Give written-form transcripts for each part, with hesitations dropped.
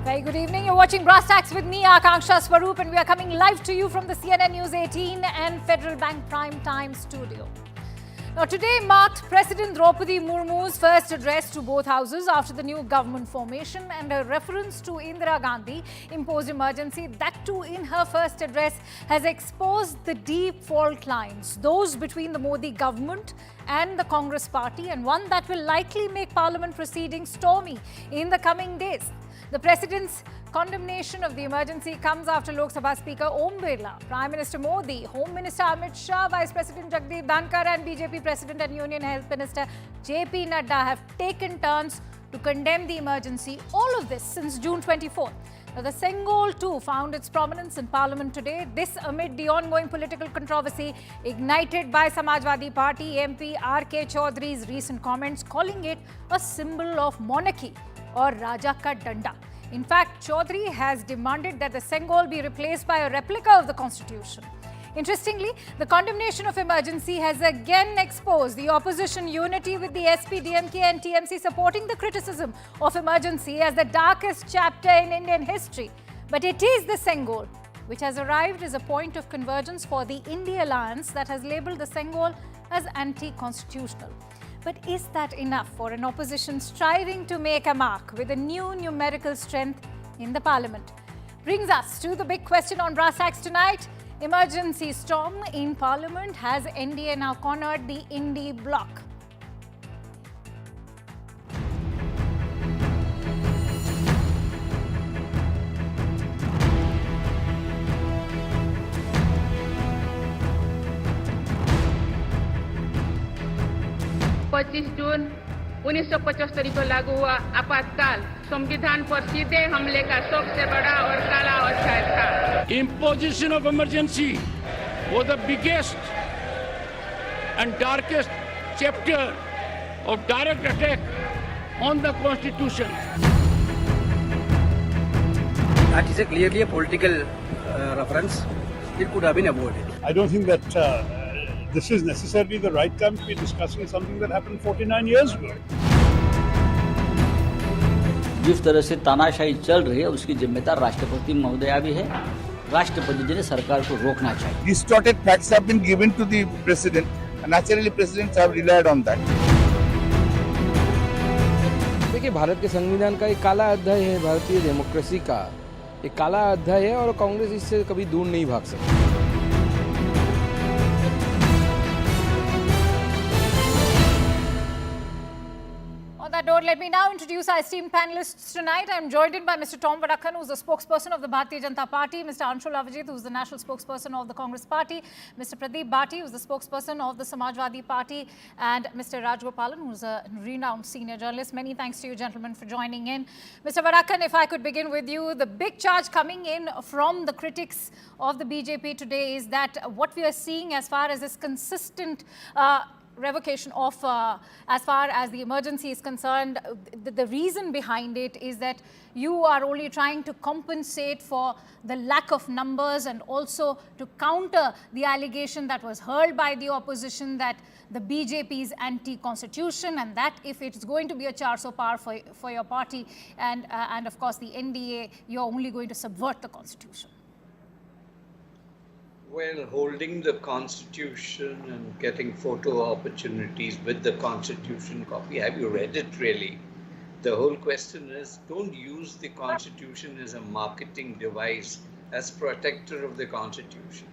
Very good evening. You're watching Brass Tacks with me, Akanksha Swaroop, and we are coming live to you from the CNN News 18 and Federal Bank Prime Time studio. Now, today marked President Droupadi Murmu's first address to both houses after the new government formation, and a reference to Indira Gandhi imposed emergency, that too in her first address, has exposed the deep fault lines, those between the Modi government and the Congress party, and one that will likely make parliament proceedings stormy in the coming days. The President's condemnation of the emergency comes after Lok Sabha Speaker Om Birla, Prime Minister Modi, Home Minister Amit Shah, Vice President Jagdeep Dhankar and BJP President and Union Health Minister JP Nadda have taken turns to condemn the emergency, all of this since June 24th. Now, the Sengol too found its prominence in Parliament today, this amid the ongoing political controversy ignited by Samajwadi Party MP R.K. Chaudhary's recent comments calling it a symbol of monarchy or Raja Ka Danda. In fact, Chaudhary has demanded that the Sengol be replaced by a replica of the Constitution. Interestingly, the condemnation of emergency has again exposed the opposition unity, with the SP, DMK and TMC supporting the criticism of emergency as the darkest chapter in Indian history. But it is the Sengol which has arrived as a point of convergence for the India alliance that has labelled the Sengol as anti-constitutional. But is that enough for an opposition striving to make a mark with a new numerical strength in the parliament? Brings us to the big question on Brass Tacks tonight. Emergency storm in parliament. Has NDA now cornered the Indie bloc? जून 1975 को लागू हुआ आपातकाल संविधान पर सीधे हमले का सबसे बड़ा और काला अध्याय था. Imposition of emergency was the biggest and darkest chapter of direct attack on the Constitution. That is clearly a political reference. It could have been avoided. I don't think that this is necessarily the right time to be discussing something that happened 49 years ago. जिस तरह से तानाशाही चल रही है उसकी जिम्मेदार राष्ट्रपति महोदया भी है. राष्ट्रपति जी ने सरकार को रोकना चाहिए. Distorted facts have been given to the president, and naturally presidents have relied on that. देखिए, भारत के संविधान का एक काला अध्याय है, भारतीय डेमोक्रेसी का एक काला अध्याय है, और कांग्रेस इससे कभी दूर नहीं भाग सकती. That note, let me now introduce our esteemed panelists tonight. I'm joined in by Mr. Tom Vadakkan, who's the spokesperson of the Bharatiya Janata Party, Mr. Anshul Avijit, who's the national spokesperson of the Congress Party, Mr. Pradeep Bhati, who's the spokesperson of the Samajwadi Party, and Mr. Raj Gopalan, who's a renowned senior journalist. Many thanks to you, gentlemen, for joining in. Mr. Vadakkan, if I could begin with you, the big charge coming in from the critics of the BJP today is that what we are seeing as far as this consistent revocation of, as far as the emergency is concerned, the reason behind it is that you are only trying to compensate for the lack of numbers and also to counter the allegation that was hurled by the opposition that the BJP is anti-constitution, and that if it's going to be a charso par for your party and of course the NDA, you're only going to subvert the constitution. Well, holding the Constitution and getting photo opportunities with the Constitution copy, have you read it really? The whole question is, don't use the Constitution as a marketing device, as protector of the Constitution.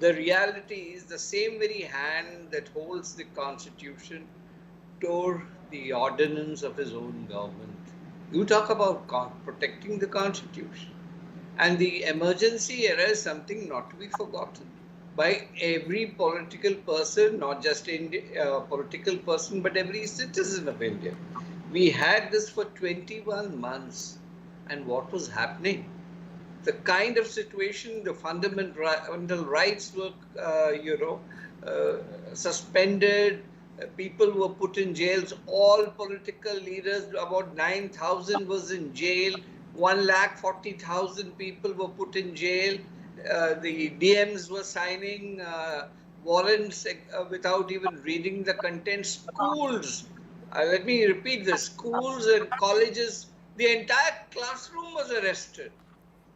The reality is the same very hand that holds the Constitution tore the ordinance of his own government. You talk about protecting the Constitution. And the emergency era is something not to be forgotten by every political person, not just a political person, but every citizen of India. We had this for 21 months, and what was happening? The kind of situation, the fundamental rights were, suspended. People were put in jails. All political leaders, about 9,000 was in jail. 1,40,000 people were put in jail. The DMs were signing warrants without even reading the content. Schools, let me repeat this, schools and colleges The entire classroom was arrested.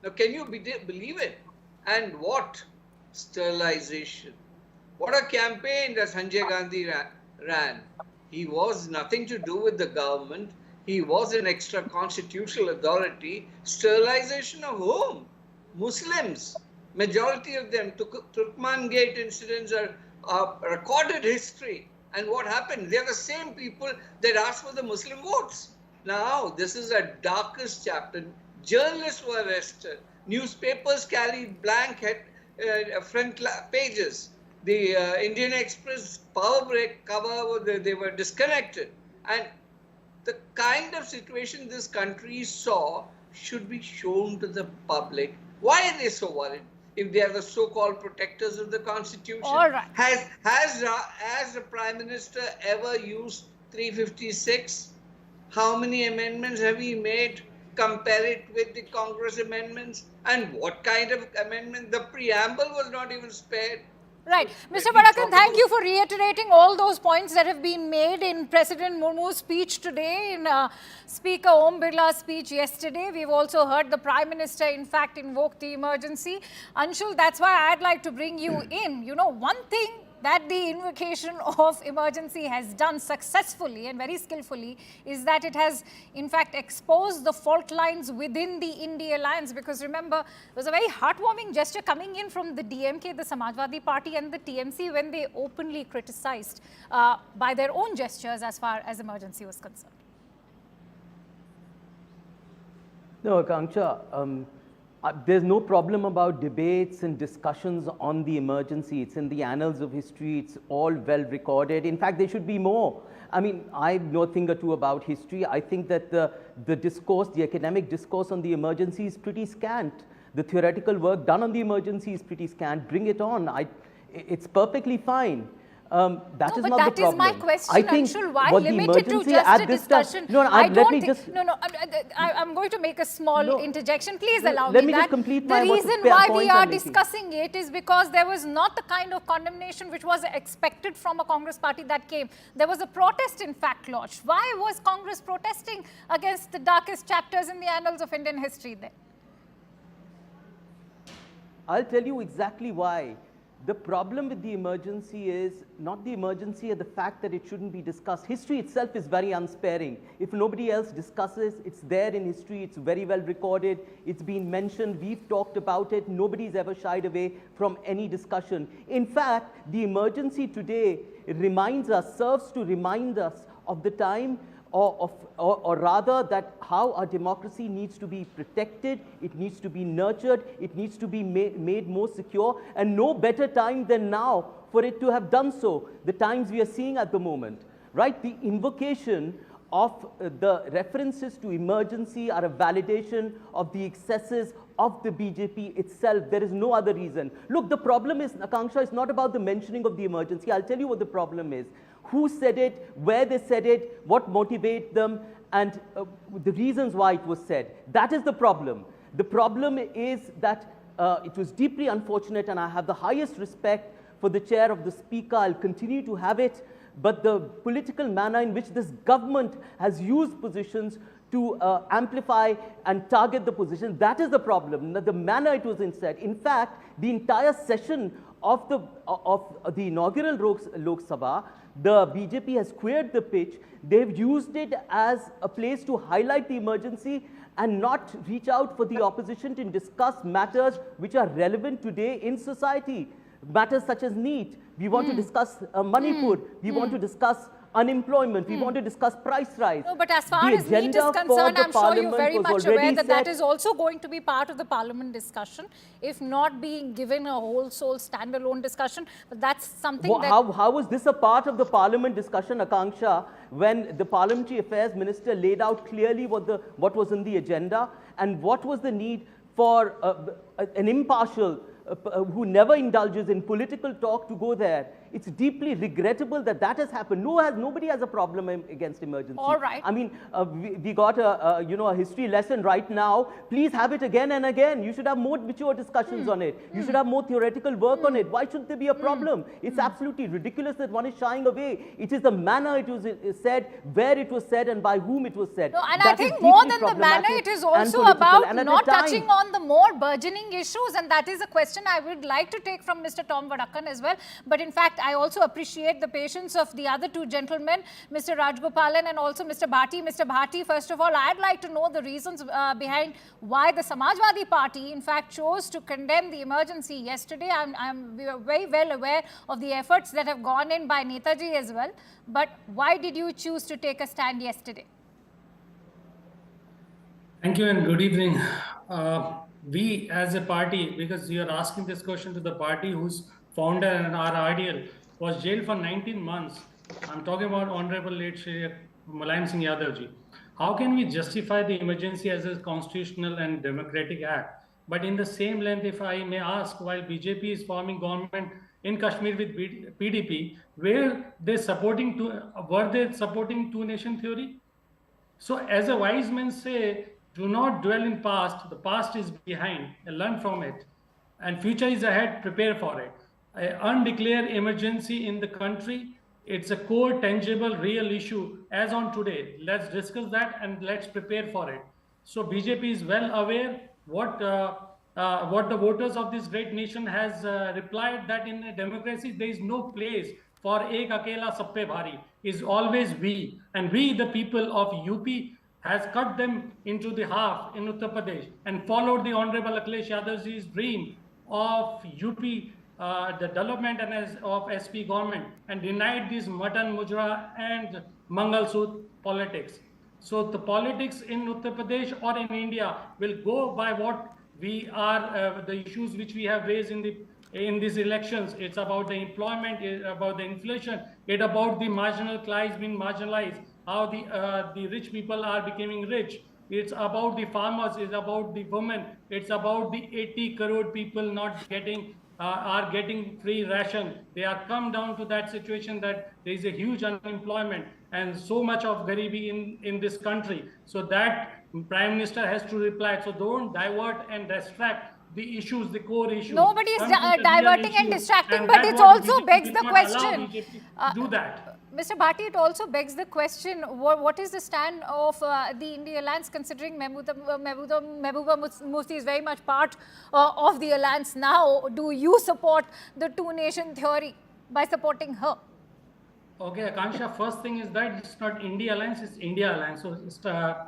Now, can you believe it? And what sterilization? What a campaign that Sanjay Gandhi ran. He was nothing to do with the government. He was an extra constitutional authority. Sterilization of whom? Muslims. Majority of them. Turkman Gate incidents are recorded history. And what happened? They are the same people that asked for the Muslim votes. Now, this is a darkest chapter. Journalists were arrested. Newspapers carried blank front pages. The Indian Express power break cover, they were disconnected. And the kind of situation this country saw should be shown to the public. Why are they so worried? If they are the so-called protectors of the Constitution. All right. Has the Prime Minister ever used 356? How many amendments have he made? Compare it with the Congress amendments. And what kind of amendment? The preamble was not even spared. Right. Mr. Badakan, thank you for reiterating all those points that have been made in President Murmu's speech today, in Speaker Om Birla's speech yesterday. We've also heard the Prime Minister, in fact, invoke the emergency. Anshul, that's why I'd like to bring you in. You know, one thing that the invocation of emergency has done successfully and very skillfully is that it has, in fact, exposed the fault lines within the India alliance. Because remember, it was a very heartwarming gesture coming in from the DMK, the Samajwadi Party and the TMC when they openly criticized by their own gestures as far as emergency was concerned. No, Akanksha, there's no problem about debates and discussions on the emergency. It's in the annals of history. It's all well recorded. In fact, there should be more. I mean, I know a thing or two about history. I think that the discourse, the academic discourse on the emergency is pretty scant. The theoretical work done on the emergency is pretty scant. Bring it on. It's perfectly fine. That is not the problem. But that is my question, Anshul. Why limit it to just a discussion? I'm going to make a small interjection. Please allow me that. Let me just complete my The reason why we are discussing it is because there was not the kind of condemnation which was expected from a Congress party that came. There was a protest, in fact, lodged. Why was Congress protesting against the darkest chapters in the annals of Indian history then? I'll tell you exactly why. The problem with the emergency is not the emergency and the fact that it shouldn't be discussed. History itself is very unsparing. If nobody else discusses, it's there in history, it's very well recorded, it's been mentioned, we've talked about it, nobody's ever shied away from any discussion. In fact, the emergency today serves to remind us of the time or rather that how our democracy needs to be protected, it needs to be nurtured, it needs to be made more secure, and no better time than now for it to have done so, the times we are seeing at the moment, right? The invocation of the references to emergency are a validation of the excesses of the BJP itself. There is no other reason. Look, the problem is, Akanksha, it's not about the mentioning of the emergency. I'll tell you what the problem is. Who said it, where they said it, what motivated them, and the reasons why it was said. That is the problem. The problem is that it was deeply unfortunate, and I have the highest respect for the chair of the speaker. I'll continue to have it. But the political manner in which this government has used positions to amplify and target the position, that is the problem, the manner it was said. In fact, the entire session of the inaugural Lok Sabha, the BJP has queered the pitch. They've used it as a place to highlight the emergency and not reach out for the opposition to discuss matters which are relevant today in society. Matters such as NEET. We want to discuss Manipur. We want to discuss unemployment. We want to discuss price rise. No, but as far as NEET is concerned, I'm sure you're very much aware that that is also going to be part of the parliament discussion, if not being given a whole soul standalone discussion. But that's something that... How was this a part of the parliament discussion, Akanksha, when the parliamentary affairs minister laid out clearly what was in the agenda and what was the need for an impartial who never indulges in political talk to go there? It's deeply regrettable that that has happened. Nobody has a problem against emergency. All right. I mean, we got a history lesson right now. Please have it again and again. You should have more mature discussions on it. You should have more theoretical work on it. Why should there be a problem? It's absolutely ridiculous that one is shying away. It is the manner it was said, where it was said, and by whom it was said. No, and That I is think deeply more than the problematic manner, it is and also political. about And at not the time- touching on the more burgeoning issues, and that is a question I would like to take from Mr. Tom Vadakkan as well. But in fact, I also appreciate the patience of the other two gentlemen, Mr. Rajgopalan and also Mr. Bhati. Mr. Bhati, first of all, I'd like to know the reasons behind why the Samajwadi Party, in fact, chose to condemn the emergency yesterday. We are very well aware of the efforts that have gone in by Netaji as well. But why did you choose to take a stand yesterday? Thank you and good evening. We as a party, because you are asking this question to the party whose founder and our ideal was jailed for 19 months. I'm talking about Honorable late Shri Mulayam Singh Yadav ji. How can we justify the emergency as a constitutional and democratic act? But in the same length, if I may ask, while BJP is forming government in Kashmir with PDP, were they supporting two-nation theory? So as a wise man say, do not dwell in past. The past is behind. Learn from it. And future is ahead. Prepare for it. An undeclared emergency in the country, it's a core, tangible, real issue as on today. Let's discuss that and let's prepare for it. So BJP is well aware what the voters of this great nation has replied, that in a democracy there is no place for ek akela sab pe bhari. Is always we, and we the people of UP has cut them into the half in Uttar Pradesh and followed the Honorable Akhilesh Yadavji's dream of UP, the development and of SP government, and denied this mutton mujra and Mangal Sut politics. So the politics in Uttar Pradesh or in India will go by what we are, the issues which we have raised in these elections. It's about the employment, it's about the inflation, it's about the marginal class being marginalized, how the rich people are becoming rich. It's about the farmers, it's about the women, it's about the 80 crore people not getting, are getting free ration. They are come down to that situation that there is a huge unemployment and so much of garibi in this country. So that Prime Minister has to reply. So don't divert and distract the issues, the core issues. Nobody is diverting and distracting, but it also begs the question. Do that. Mr. Bhati, it also begs the question, what is the stand of the India Alliance, considering Mehbooba Mufti is very much part of the alliance now? Do you support the two-nation theory by supporting her? Okay, Akansha, first thing is that it's not India Alliance, it's India Alliance. So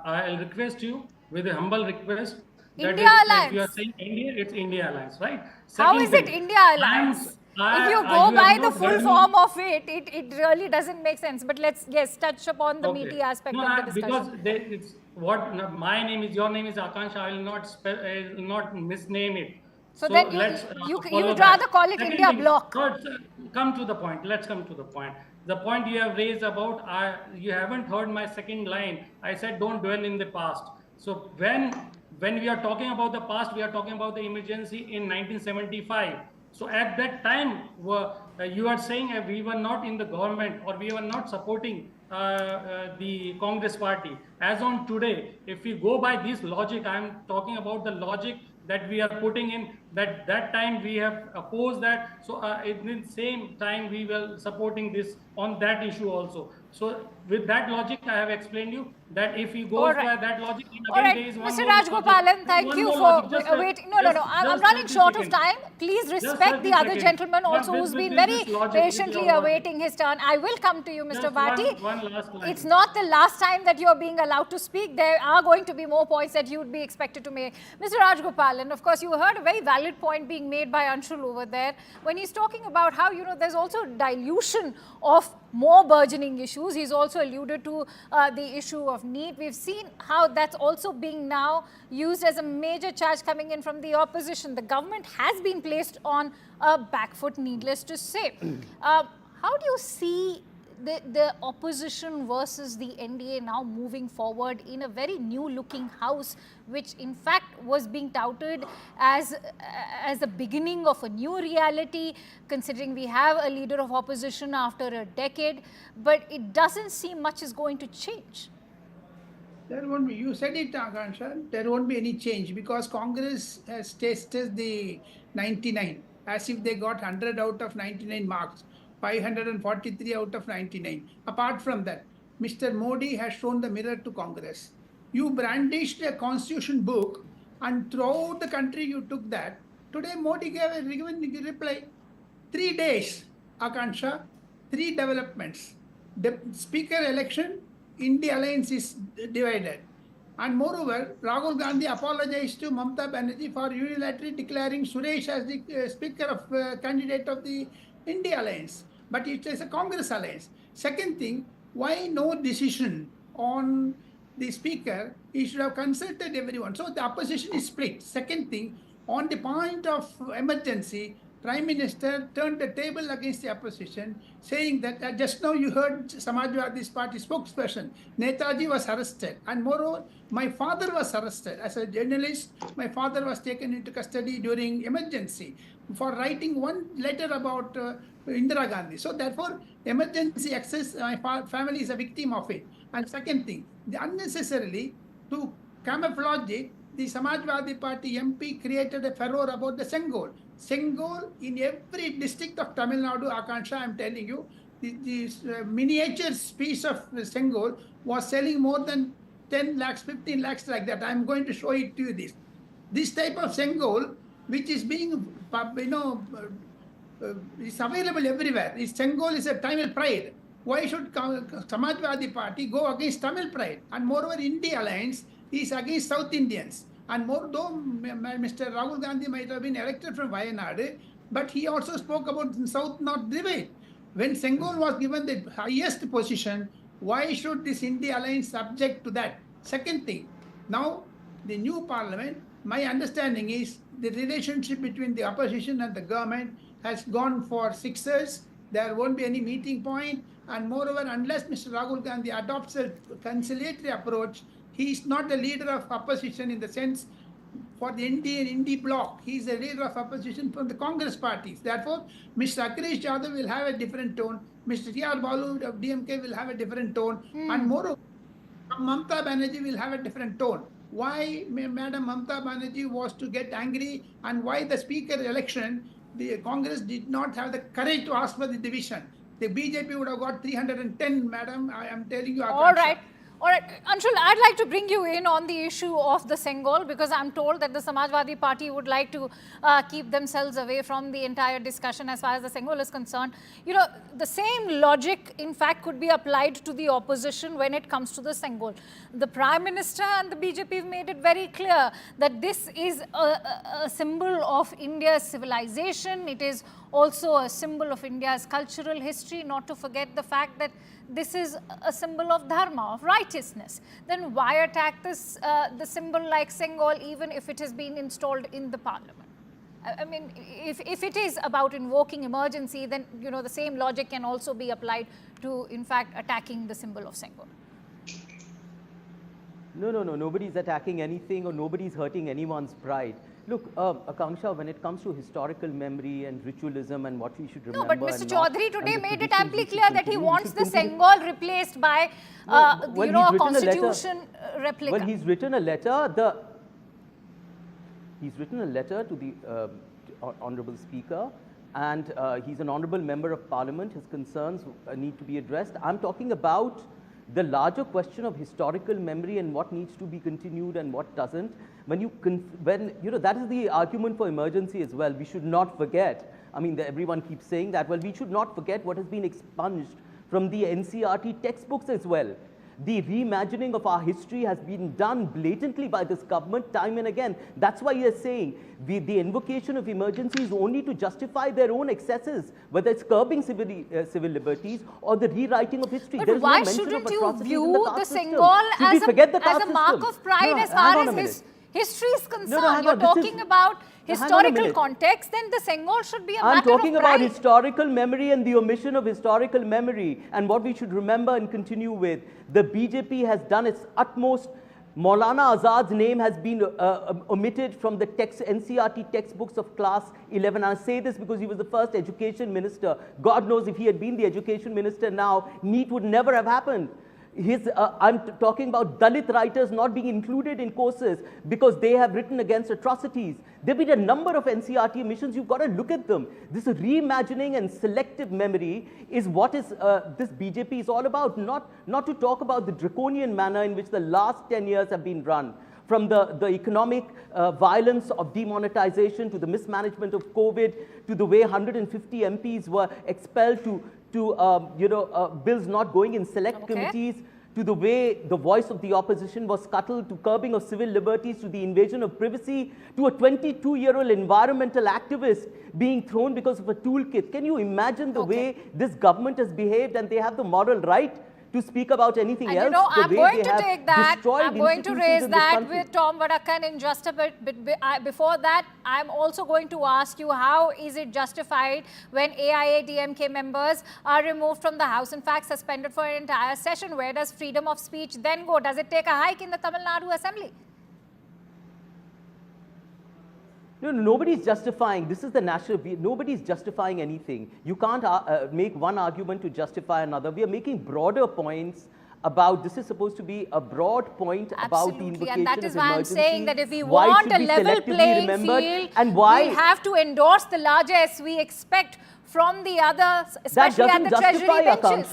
I'll request you with a humble request. India Alliance. If you are saying India, it's India Alliance, right? How is it India Alliance? If you go by the full form of it really doesn't make sense. But let's, touch upon the meaty aspect of the discussion. Because it's what my name is, your name is Akansha. I will not misname it. So then you'd rather call it India Bloc. Come to the point. Let's come to the point. The point you have raised about, you haven't heard my second line. I said don't dwell in the past. So when we are talking about the past, we are talking about the emergency in 1975. So at that time, you are saying we were not in the government or we were not supporting the Congress party. As on today, if we go by this logic, I am talking about the logic that we are putting in, that time we have opposed that. So in the same time, we were supporting this on that issue also. So with that logic, I have explained you that if you go by that logic, there is one Mr. Rajgopalan, thank you for waiting. No, I'm running short of time. Please respect the other gentleman also who's been very patiently awaiting his turn. I will come to you, Mr. Bhati. One last line. It's not the last time that you're being allowed to speak. There are going to be more points that you would be expected to make. Mr. Rajgopalan, of course, you heard a very valid point being made by Anshul over there when he's talking about how, there's also dilution of more burgeoning issues. He's also alluded to the issue of NEET. We've seen how that's also being now used as a major charge coming in from the opposition. The government has been placed on a back foot, needless to say. How do you see the opposition versus the NDA now moving forward in a very new looking house, which in fact was being touted as the beginning of a new reality, considering we have a leader of opposition after a decade, but it doesn't seem much is going to change. There won't be, you said it, Akansha, there won't be any change because Congress has tasted the 99 as if they got 100 out of 99 marks, 543 out of 99. Apart from that, Mr. Modi has shown the mirror to Congress. You brandished a constitution book and throughout the country you took that. Today Modi gave a reply. 3 days, Akansha, 3 developments. The speaker election, India alliance is divided. And moreover, Rahul Gandhi apologized to Mamata Banerjee for unilaterally declaring Suresh as the speaker of candidate of the India alliance. But it is a Congress alliance. Second thing, why no decision on the speaker? He should have consulted everyone. So the opposition is split. Second thing, on the point of emergency, Prime Minister turned the table against the opposition, saying that just now you heard Samajwadi Party spokesperson, Netaji was arrested. And moreover, my father was arrested. As a journalist, my father was taken into custody during emergency for writing one letter about Indira Gandhi. So therefore, emergency access, my family is a victim of it. And second thing, unnecessarily to camouflage it, the Samajwadi Party MP created a furor about the Sengol. Sengol in every district of Tamil Nadu, Akansha, I am telling you, the miniature piece of Sengol was selling more than 10 lakhs, 15 lakhs like that. I am going to show it to you this type of Sengol, which is being, is available everywhere. This Sengol is a Tamil pride. Why should Samajwadi Party go against Tamil pride? And moreover, India Alliance is against South Indians. And more though Mr. Rahul Gandhi might have been elected from Wayanad, but he also spoke about South-North divide. When Sengol was given the highest position, why should this India Alliance subject to that? Second thing, now the new parliament, my understanding is the relationship between the opposition and the government has gone for 6 years. There won't be any meeting point. And moreover, unless Mr. Rahul Gandhi adopts a conciliatory approach, he is not the leader of opposition in the sense for the Indian bloc. He is the leader of opposition from the Congress parties. Therefore, Mr. Akhilesh Yadav will have a different tone. Mr. T.R. Balu of DMK will have a different tone. And moreover, Mamata Banerjee will have a different tone. Why Madam Mamata Banerjee was to get angry and why the speaker election, the Congress did not have the courage to ask for the division. The BJP would have got 310, madam. I am telling you. All right. All right, Anshul, I'd like to bring you in on the issue of the Sengol because I'm told that the Samajwadi Party would like to keep themselves away from the entire discussion as far as the Sengol is concerned. You know, the same logic, in fact, could be applied to the opposition when it comes to the Sengol. The Prime Minister and the BJP have made it very clear that this is a symbol of India's civilization. It is also a symbol of India's cultural history, not to forget the fact that this is a symbol of dharma, of righteousness. Then why attack this, the symbol like Sengol, even if it has been installed in the parliament? I mean, if it is about invoking emergency, then, you know, the same logic can also be applied to, in fact, attacking the symbol of Sengol. No, nobody's attacking anything or nobody's hurting anyone's pride. Look, Akanksha, when it comes to historical memory and ritualism and what we should remember... No, but Mr. Chaudhary today made it amply clear that he wants the Sengol replaced by, you know, a constitution replica. Well, he's written a letter, to the Honourable Speaker, and he's an Honourable Member of Parliament. His concerns need to be addressed. I'm talking about the larger question of historical memory and what needs to be continued and what doesn't. When you know, that is the argument for emergency as well. We should not forget. I mean, everyone keeps saying that. Well, we should not forget what has been expunged from the NCERT textbooks as well. The reimagining of our history has been done blatantly by this government time and again. That's why you're saying the invocation of emergency is only to justify their own excesses, whether it's curbing civil liberties or the rewriting of history. But why shouldn't you view the Sengol as a mark of pride as far as history is concerned? You're talking about historical context, then the Sengol should be a matter of pride. I'm talking about historical memory and the omission of historical memory and what we should remember and continue with. The BJP has done its utmost Maulana Azad's name has been omitted from the NCRT textbooks of class 11. I say this because he was the first education minister. God knows if he had been the education minister now, NEET would never have happened. I'm talking about Dalit writers not being included in courses because they have written against atrocities. There have been a number of NCRT omissions. You've got to look at them. This reimagining and selective memory is what is this BJP is all about. Not to talk about the draconian manner in which the last 10 years have been run. From the economic violence of demonetization to the mismanagement of COVID to the way 150 MPs were expelled to bills not going in select committees, to the way the voice of the opposition was scuttled, to curbing of civil liberties, to the invasion of privacy, to a 22-year-old environmental activist being thrown because of a toolkit. Can you imagine the way this government has behaved, and they have the moral right to speak about anything else? You know, I'm going to take that. I'm going to raise that with Tom Vadakkan in just a bit. But before that, I'm also going to ask you, how is it justified when AIADMK members are removed from the House, in fact, suspended for an entire session? Where does freedom of speech then go? Does it take a hike in the Tamil Nadu Assembly? No, nobody's justifying. This is the national. Nobody's justifying anything. You can't make one argument to justify another. We are making broader points about. This is supposed to be a broad point about the invocation and that is of why emergency. I'm saying that if we want a level playing field, and why we have to endorse the largesse we expect from the others, especially at the Treasury benches.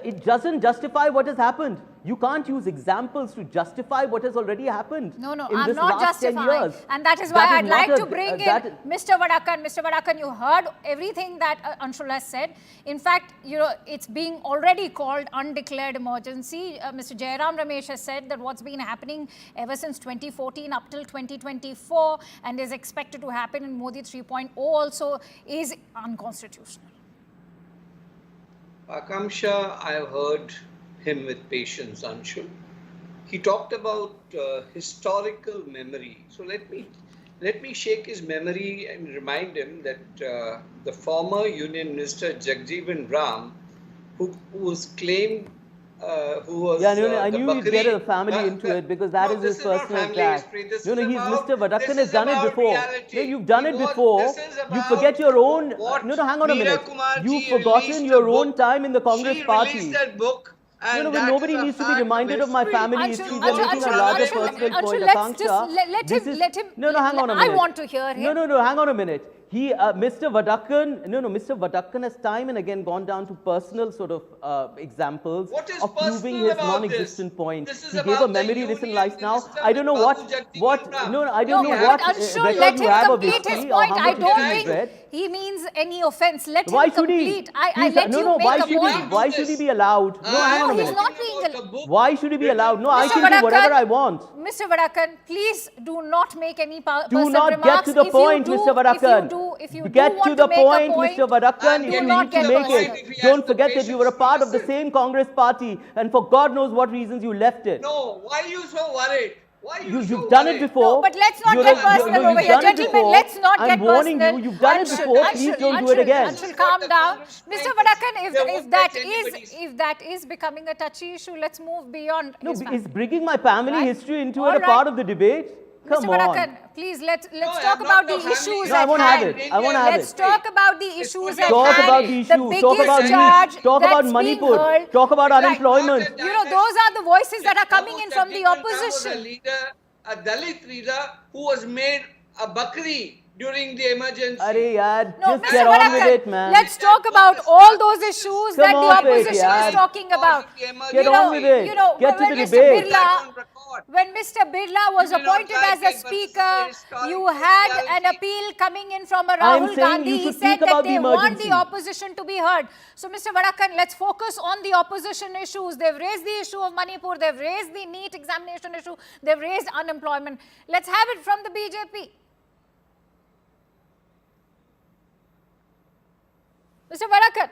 It doesn't justify what has happened. You can't use examples to justify what has already happened. No, in I'm this not last 10 justifying. years. And that is why I'd like to bring in Mr. Vadakkan. Mr. Vadakkan, you heard everything that Anshul has said. In fact, you know, it's being already called undeclared emergency. Mr. Jairam Ramesh has said that what's been happening ever since 2014 up till 2024 and is expected to happen in Modi 3.0 also is unconstitutional. Akamsha, I've heard him with patience, Anshul. He talked about historical memory. So let me shake his memory and remind him that the former Union Minister Jagjeevan Ram, who was claimed, who was I knew you'd get a family into it because that is his personal attack. No, Mr. Vadakkan has done it before. No, you've done it before. You forget your own. Hang on a minute. You've forgotten your own time in the Congress party. Nobody needs to be reminded of my family history. We're making a larger personal point. Let him. No, hang on a minute. I want to hear him. No, hang on a minute. Mr. Vadakkan has time and again gone down to personal sort of examples of proving his non-existent point. He gave a memory lesson right now. I don't know what record you have of history or how much history you've read. He means any offense. Let him complete. I let you make a point. Why should he be allowed? No, hang on a minute. He's not being Why should he be allowed? No, I can do whatever I want. Mr. Vadakkan, please do not make any personal remarks. Do not get to the point, Mr. Vadakkan. Get to the point, Mr. Vadakkan, if you need to make it. Don't forget that you were a part of the same Congress party and for God knows what reasons you left it. No, why are you so worried? You've done it before. No, but let's not get personal over here. Gentlemen, let's not get personal. I'm warning you, you've done it before. Please don't do it again. Anshul, calm down. Mr. Vadakkan, if that is becoming a touchy issue, let's move beyond. No, it's bringing my family history into it a part of the debate. Come Mr. Vadakkan, please let's talk about the issues at hand. I won't have it. Let's talk about the issues at hand. Talk about the issues. Talk about NEET. Talk about Manipur. Talk about unemployment. You know, those are the voices that are coming in from the opposition. A Dalit leader who was made a bakri during the emergency. Just get on with it, man. Let's talk about all those issues that the opposition is talking about. Get on with it. Get to the debate. When Mr. Birla was appointed as a speaker, you had an appeal coming in from a Rahul Gandhi. He said that they want the opposition to be heard. So, Mr. Vadakkan, let's focus on the opposition issues. They've raised the issue of Manipur. They've raised the NEET examination issue. They've raised unemployment. Let's have it from the BJP. Mr. Vadakkan.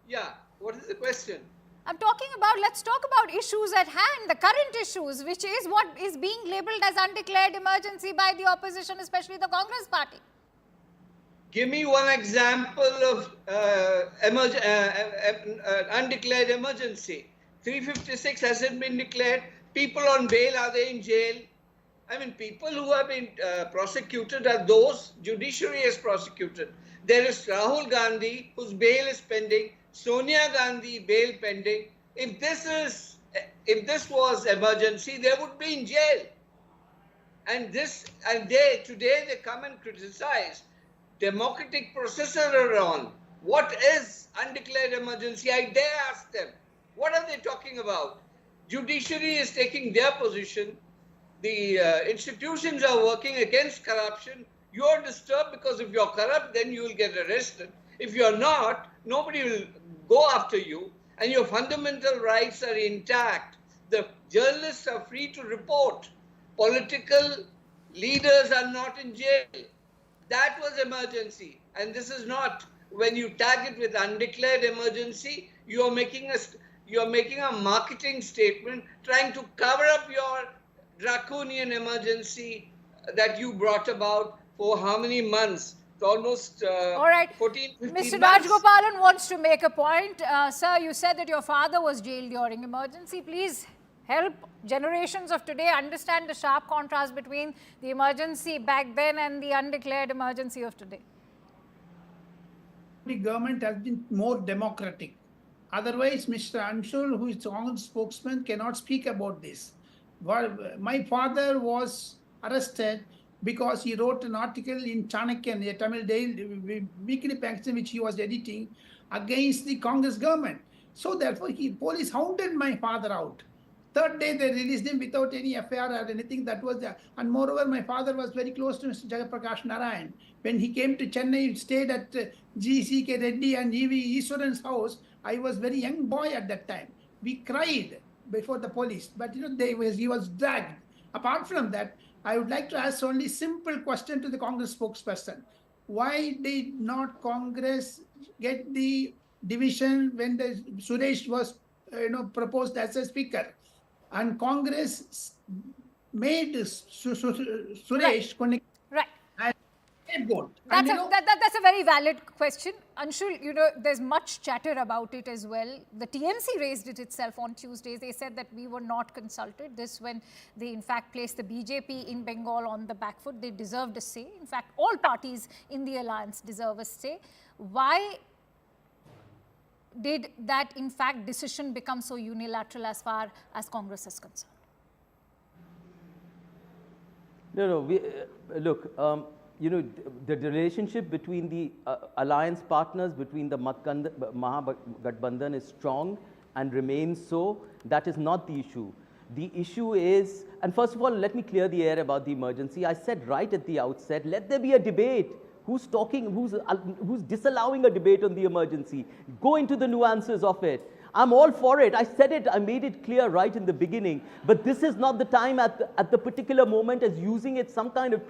Yeah, what is the question? I'm talking about, let's talk about issues at hand, the current issues, which is what is being labelled as undeclared emergency by the opposition, especially the Congress party. Give me one example of undeclared emergency. 356 hasn't been declared. People on bail, are they in jail? I mean, people who have been prosecuted are those judiciary has prosecuted. There is Rahul Gandhi, whose bail is pending, Sonia Gandhi, bail pending. If this was emergency, they would be in jail. And today they come and criticize. Democratic processes are on. What is undeclared emergency? I dare ask them. What are they talking about? Judiciary is taking their position. The institutions are working against corruption. You're disturbed because if you're corrupt, then you will get arrested. If you're not, nobody will go after you. And your fundamental rights are intact. The journalists are free to report. Political leaders are not in jail. That was emergency. And this is not. When you tag it with undeclared emergency, you're making a marketing statement trying to cover up your draconian emergency that you brought about for how many months? Almost all right. 14, 15 Mr. months. Rajgopalan wants to make a point. Sir, you said that your father was jailed during emergency. Please help generations of today understand the sharp contrast between the emergency back then and the undeclared emergency of today. The government has been more democratic. Otherwise, Mr. Anshul, who is Congress spokesman, cannot speak about this. My father was arrested because he wrote an article in Chanakyan, a Tamil daily weekly magazine which he was editing against the Congress government. So therefore, police hounded my father out. Third day, they released him without any FIR or anything. That was there. And moreover, my father was very close to Mr. Jagaprakash Narayan. When he came to Chennai, he stayed at G.C.K. Reddy and E.V. Iswaran's house. I was very young boy at that time. We cried before the police, but he was dragged. Apart from that, I would like to ask only simple question to the Congress spokesperson. Why did not Congress get the division when the Suresh was proposed as a speaker? And Congress made Suresh connect. Right. Scapegoat. That's a very valid question. Anshul, there's much chatter about it as well. The TMC raised it itself on Tuesday. They said that we were not consulted. This when they in fact placed the BJP in Bengal on the back foot. They deserved a say. In fact, all parties in the alliance deserve a say. Why did that in fact decision become so unilateral as far as Congress is concerned? Look, the relationship between the alliance partners, between the Mahagathbandhan is strong and remains so. That is not the issue. The issue is, and first of all, let me clear the air about the emergency. I said right at the outset, let there be a debate. Who's talking, who's disallowing a debate on the emergency? Go into the nuances of it. I'm all for it. I said it, I made it clear right in the beginning. But this is not the time at the particular moment as using it some kind of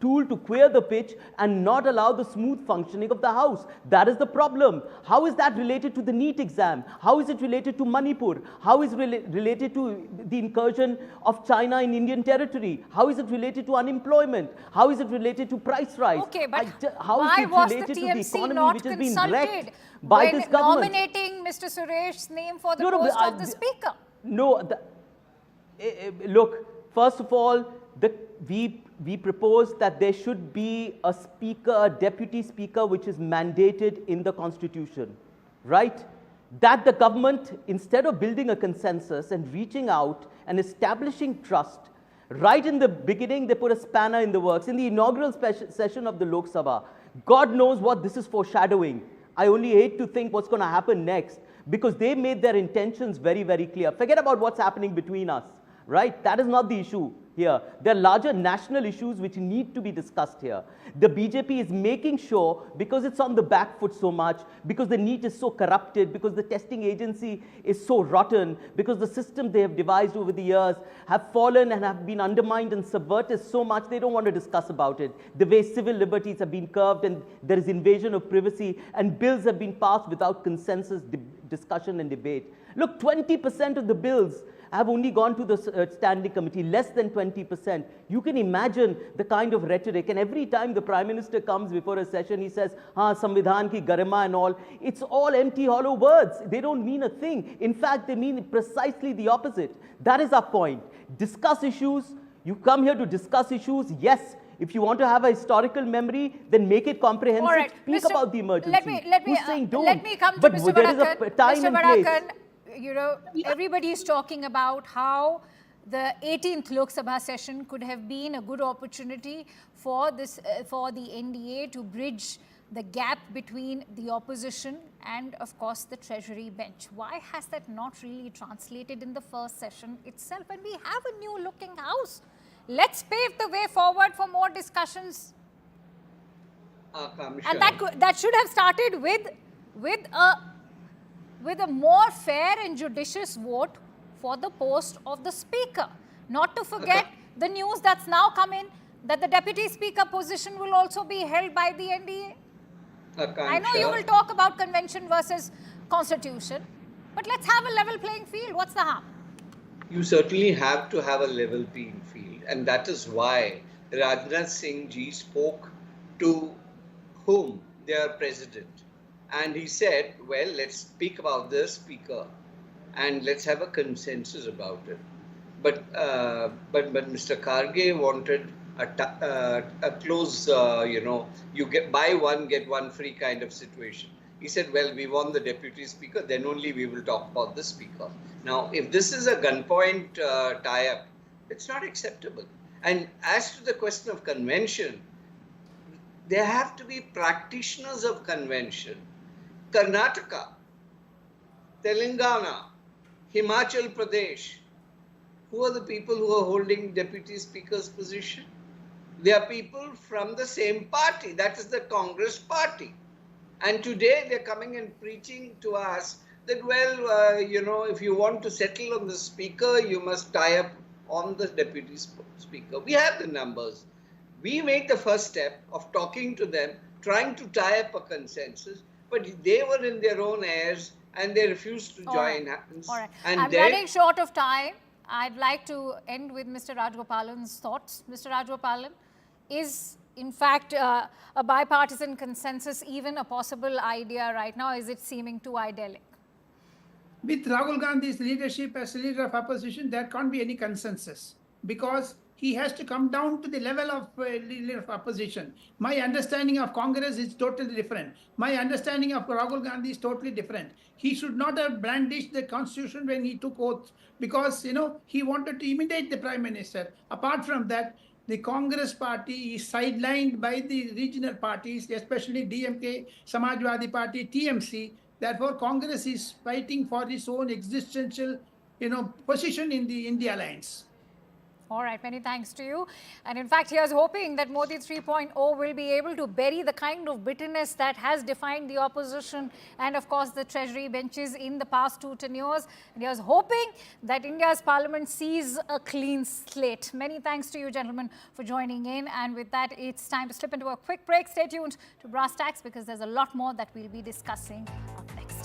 tool to clear the pitch and not allow the smooth functioning of the House. That is the problem. How is that related to the NEET exam? How is it related to Manipur? How is it related to the incursion of China in Indian territory? How is it related to unemployment? How is it related to price rise? Okay, but how why is it was the related to the TMC economy not which has been consulted wrecked by this government? nominating Mr. Suresh's name for the post of the Speaker? Look, first of all, we propose that there should be a speaker, a deputy speaker, which is mandated in the Constitution, right? That the government, instead of building a consensus and reaching out and establishing trust, right in the beginning, they put a spanner in the works. In the inaugural session of the Lok Sabha, God knows what this is foreshadowing. I only hate to think what's going to happen next, because they made their intentions very, very clear. Forget about what's happening between us, right? That is not the issue here. There are larger national issues which need to be discussed here. The BJP is making sure, because it's on the back foot so much, because the NEET is so corrupted, because the testing agency is so rotten, because the system they have devised over the years have fallen and have been undermined and subverted so much, they don't want to discuss about it. The way civil liberties have been curbed and there is invasion of privacy, and bills have been passed without consensus discussion and debate. Look, 20% of the bills have only gone to the standing committee, less than 20%. You can imagine the kind of rhetoric, and every time the Prime Minister comes before a session, he says, Samvidhan ki garima and all. It's all empty, hollow words. They don't mean a thing. In fact, they mean precisely the opposite. That is our point. Discuss issues. You come here to discuss issues. Yes, if you want to have a historical memory, then make it comprehensive. All right, Speak about the emergency. Who's saying don't? Let me come to but Mr. there is Varakan. a time Mr. and Varakan, place. you know, everybody is talking about how the 18th Lok Sabha session could have been a good opportunity for this, for the NDA to bridge the gap between the opposition and, of course, the Treasury bench. Why has that not really translated in the first session itself? And we have a new looking house. Let's pave the way forward for more discussions. And that should have started with a more fair and judicious vote for the post of the Speaker. Not to forget the news that's now come in that the Deputy Speaker position will also be held by the NDA. I know you will talk about convention versus constitution, but let's have a level playing field. What's the harm? You certainly have to have a level playing field, and that is why Rajnath Singh ji spoke to whom? Their president. And he said, well, let's speak about the Speaker and let's have a consensus about it. But Mr. Kharge wanted a close, you buy one, get one free kind of situation. He said, well, we want the Deputy Speaker, then only we will talk about the Speaker. Now, if this is a gunpoint tie-up, it's not acceptable. And as to the question of convention, there have to be practitioners of convention. Karnataka, Telangana, Himachal Pradesh, who are the people who are holding Deputy Speaker's position? They are people from the same party, that is the Congress party. And today they're coming and preaching to us that, well, if you want to settle on the Speaker, you must tie up on the Deputy Speaker. We have the numbers. We made the first step of talking to them, trying to tie up a consensus, but they were in their own airs and they refused to join hands. All right. And I'm running short of time. I'd like to end with Mr. Rajgopalan's thoughts. Mr. Rajgopalan, is in fact a bipartisan consensus even a possible idea right now? Is it seeming too idyllic? With Rahul Gandhi's leadership as leader of opposition, there can't be any consensus because he has to come down to the level of leader of opposition. My understanding of Congress is totally different. My understanding of Rahul Gandhi is totally different. He should not have brandished the constitution when he took oath because, he wanted to imitate the Prime Minister. Apart from that, the Congress party is sidelined by the regional parties, especially DMK, Samajwadi Party, TMC. Therefore, Congress is fighting for its own existential, position in the alliance. All right, many thanks to you. And in fact, here's hoping that Modi 3.0 will be able to bury the kind of bitterness that has defined the opposition and, of course, the Treasury benches in the past 2 tenures. And here's hoping that India's parliament sees a clean slate. Many thanks to you, gentlemen, for joining in. And with that, it's time to slip into a quick break. Stay tuned to Brass Tacks because there's a lot more that we'll be discussing up next.